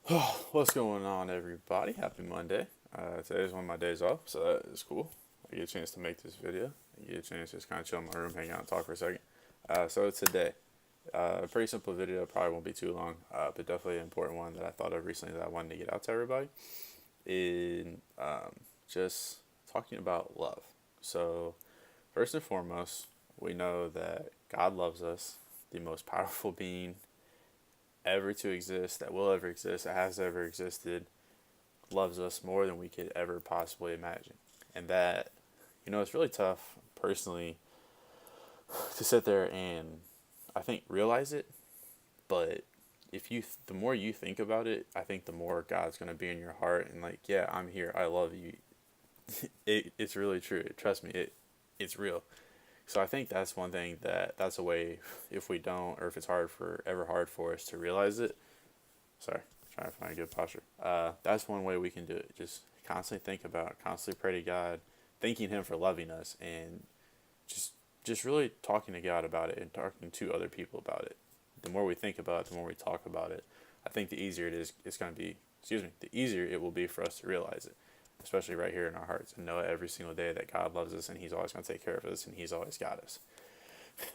What's going on, everybody? Happy Monday. Today is one of my days off, so that is cool. I get a chance to make this video. I get a chance to just kind of chill in my room, hang out, and talk for a second. So today, a pretty simple video, probably won't be too long, but definitely an important one that I thought of recently that I wanted to get out to everybody. In just talking about love. So first and foremost, we know that God loves us, the most powerful being ever to exist, that will ever exist, that has ever existed, loves us more than we could ever possibly imagine. And that, it's really tough personally to sit there and I think realize it, but the more you think about it, I think the more God's going to be in your heart and like, yeah, I'm here. I love you. It's really true. Trust me, it's real. So I think that's one thing that's a way if we don't, or if it's hard for us to realize it. Sorry, trying to find a good posture. That's one way we can do it. Just constantly think about, constantly pray to God, thanking Him for loving us, and just just really talking to God about it and talking to other people about it. The more we think about it, the more we talk about it, I think the easier it is. It's going to be. Excuse me. The easier it will be for us to realize it, especially right here in our hearts, and know every single day that God loves us and He's always going to take care of us and He's always got us.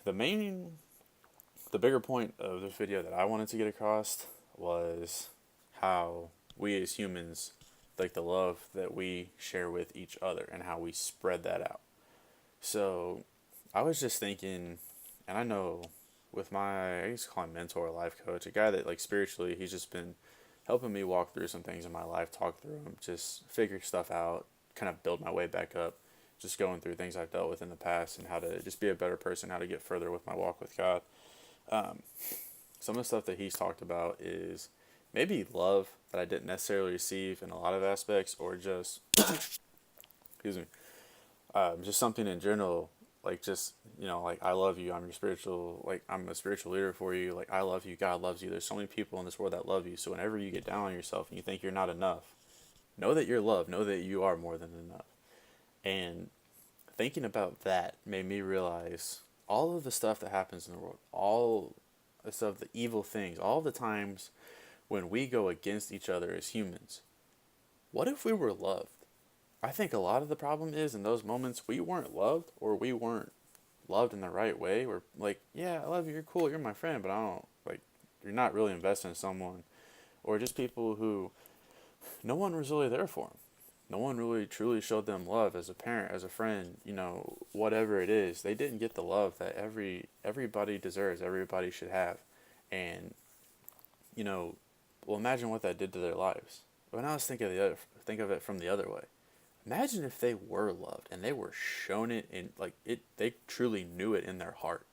The main, the bigger point of this video that I wanted to get across was how we as humans, like the love that we share with each other and how we spread that out. So I was just thinking, and I know with my, I used to call him mentor, life coach, a guy that like spiritually, he's just been helping me walk through some things in my life, talk through them, just figure stuff out, kind of build my way back up, just going through things I've dealt with in the past and how to just be a better person, how to get further with my walk with God. Um, some of the stuff that he's talked about is maybe love that I didn't necessarily receive in a lot of aspects, or just, excuse me, just something in general, like just, like I love you, I'm your spiritual, like I'm a spiritual leader for you, like I love you, God loves you. There's so many people in this world that love you. So whenever you get down on yourself and you think you're not enough, know that you're loved, know that you are more than enough. And thinking about that made me realize all of the stuff that happens in the world, all the stuff, the evil things, all the times when we go against each other as humans. What if we were loved? I think a lot of the problem is in those moments we weren't loved, or we weren't loved in the right way. We're like, yeah, I love you, you're cool, you're my friend, but I don't, like, you're not really invested in someone. Or just people who no one was really there for them. No one really truly showed them love as a parent, as a friend, whatever it is. They didn't get the love that everybody deserves, everybody should have. And, you know, well, imagine what that did to their lives. When I was thinking of think of it from the other way. Imagine if they were loved and they were shown it in like it they truly knew it in their heart.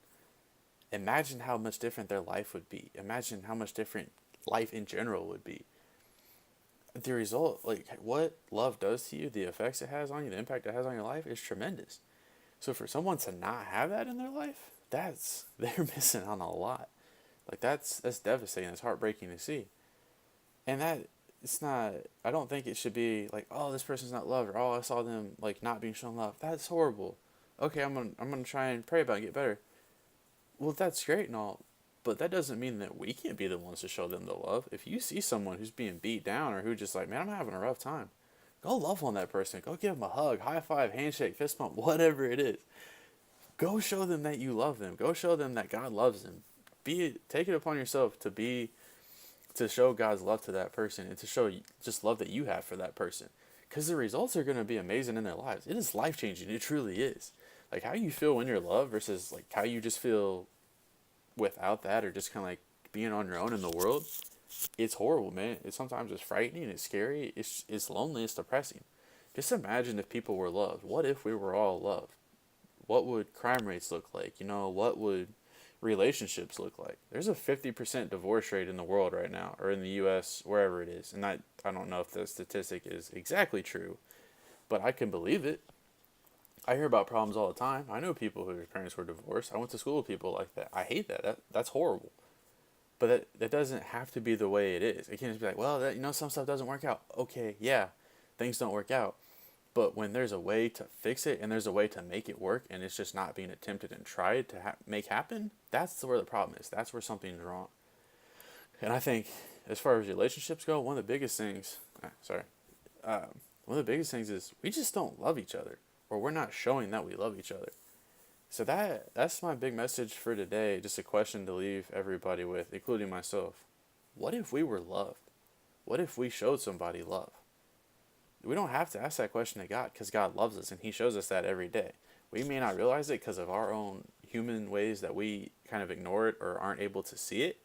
Imagine how much different their life would be. Imagine how much different life in general would be. The result, like what love does to you, the effects it has on you, the impact it has on your life is tremendous. So for someone to not have that in their life, that's they're missing on a lot. Like that's devastating. It's heartbreaking to see. And that it's not, I don't think it should be like, oh, this person's not loved, or oh, I saw them like not being shown love. That's horrible. Okay, I'm gonna try and pray about it and get better. Well, that's great and all, but that doesn't mean that we can't be the ones to show them the love. If you see someone who's being beat down, or who just like, man, I'm having a rough time, go love on that person. Go give them a hug, high five, handshake, fist bump, whatever it is. Go show them that you love them. Go show them that God loves them. Take it upon yourself to show God's love to that person, and to show just love that you have for that person. Because the results are going to be amazing in their lives. It is life changing. It truly is. Like how you feel when you're loved versus like how you just feel without that, or just kind of like being on your own in the world. It's horrible, man. Sometimes it's frightening. It's scary. It's lonely. It's depressing. Just imagine if people were loved. What if we were all loved? What would crime rates look like? What would relationships look like? There's a 50% divorce rate in the world right now, or in the US, wherever it is. And I don't know if the statistic is exactly true, but I can believe it. I hear about problems all the time. I know people whose parents were divorced. I went to school with people like that. I hate that. That's horrible. But that doesn't have to be the way it is. It can't just be like, well, some stuff doesn't work out. Okay, yeah, things don't work out. But when there's a way to fix it and there's a way to make it work, and it's just not being attempted and tried to make happen, that's where the problem is. That's where something's wrong. And I think, as far as relationships go, one of the biggest things, one of the biggest things is we just don't love each other, or we're not showing that we love each other. So that's my big message for today. Just a question to leave everybody with, including myself. What if we were loved? What if we showed somebody love? We don't have to ask that question to God, because God loves us and He shows us that every day. We may not realize it because of our own human ways that we kind of ignore it or aren't able to see it.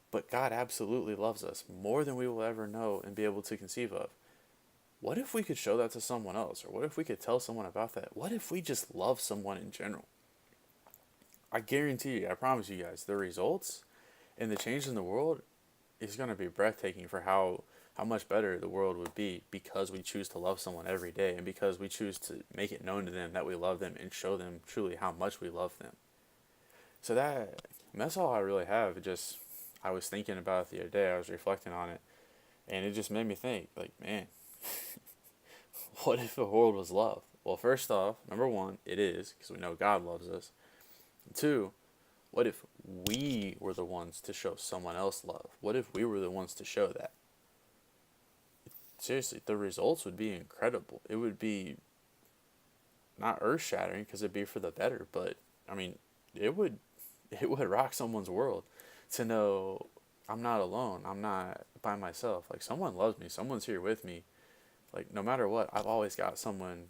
But God absolutely loves us more than we will ever know and be able to conceive of. What if we could show that to someone else? Or what if we could tell someone about that? What if we just love someone in general? I guarantee you, I promise you guys, the results and the change in the world is going to be breathtaking for how much better the world would be, because we choose to love someone every day, and because we choose to make it known to them that we love them and show them truly how much we love them. So that's all I really have. I was thinking about it the other day. I was reflecting on it, and it just made me think, like, man, what if the world was love? Well, first off, number one, it is, because we know God loves us. And two, what if we were the ones to show someone else love? What if we were the ones to show that? Seriously, the results would be incredible. It would be not earth shattering, because it'd be for the better, but I mean, it would it would rock someone's world to know I'm not alone. I'm not by myself. Like, someone loves me. Someone's here with me. Like, no matter what, I've always got someone,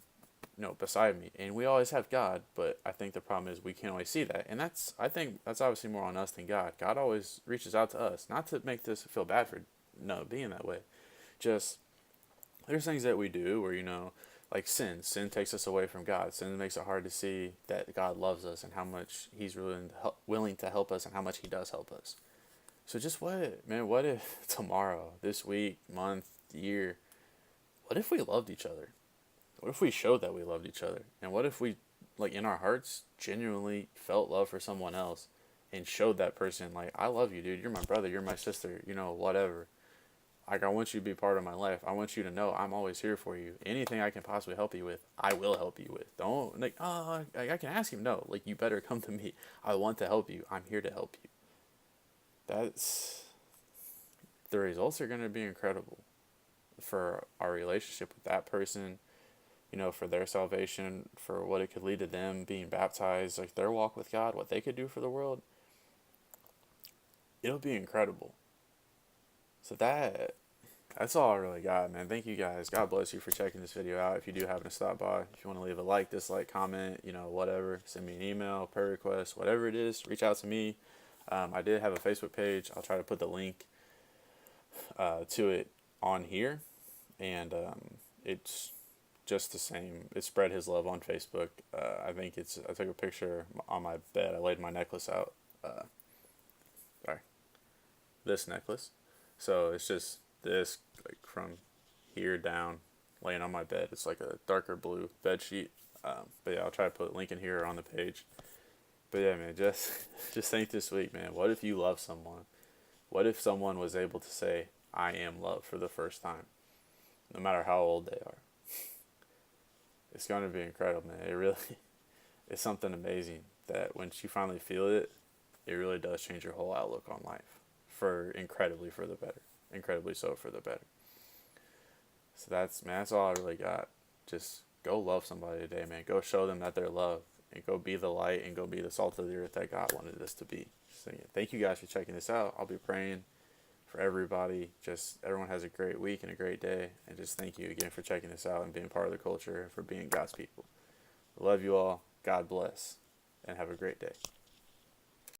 beside me. And we always have God, but I think the problem is we can't always see that. And I think that's obviously more on us than God. God always reaches out to us. Not to make this feel bad for being that way. Just, there's things that we do where, like sin. Sin takes us away from God. Sin makes it hard to see that God loves us and how much He's willing to help us and how much He does help us. So just what if tomorrow, this week, month, year, what if we loved each other? What if we showed that we loved each other? And what if we, like, in our hearts, genuinely felt love for someone else and showed that person, like, I love you, dude. You're my brother. You're my sister. Whatever. Like, I want you to be part of my life. I want you to know I'm always here for you. Anything I can possibly help you with, I will help you with. Don't, like, I can ask him. No, like, you better come to me. I want to help you. I'm here to help you. The results are going to be incredible for our relationship with that person, for their salvation, for what it could lead to them being baptized, like their walk with God, what they could do for the world. It'll be incredible. So that's all I really got, man. Thank you guys. God bless you for checking this video out. If you do happen to stop by, if you want to leave a like, dislike, comment, whatever, send me an email, prayer request, whatever it is, reach out to me. I did have a Facebook page. I'll try to put the link to it on here, and it's just the same. It's Spread His Love on Facebook. I took a picture on my bed. I laid my necklace out. This necklace. So it's just this, like, from here down, laying on my bed. It's like a darker blue bed sheet. But yeah, I'll try to put a link in here on the page. But yeah, man, just think this week, man. What if you love someone? What if someone was able to say, I am loved for the first time, no matter how old they are? It's going to be incredible, man. It really, it's something amazing that once you finally feel it, it really does change your whole outlook on life incredibly for the better. Incredibly so for the better. So that's all I really got. Just go love somebody today, man. Go show them that they're loved, and go be the light and go be the salt of the earth that God wanted us to be. So yeah, thank you guys for checking this out. I'll be praying for everybody. Just everyone has a great week and a great day. And just thank you again for checking this out and being part of the culture and for being God's people. I love you all. God bless. And have a great day.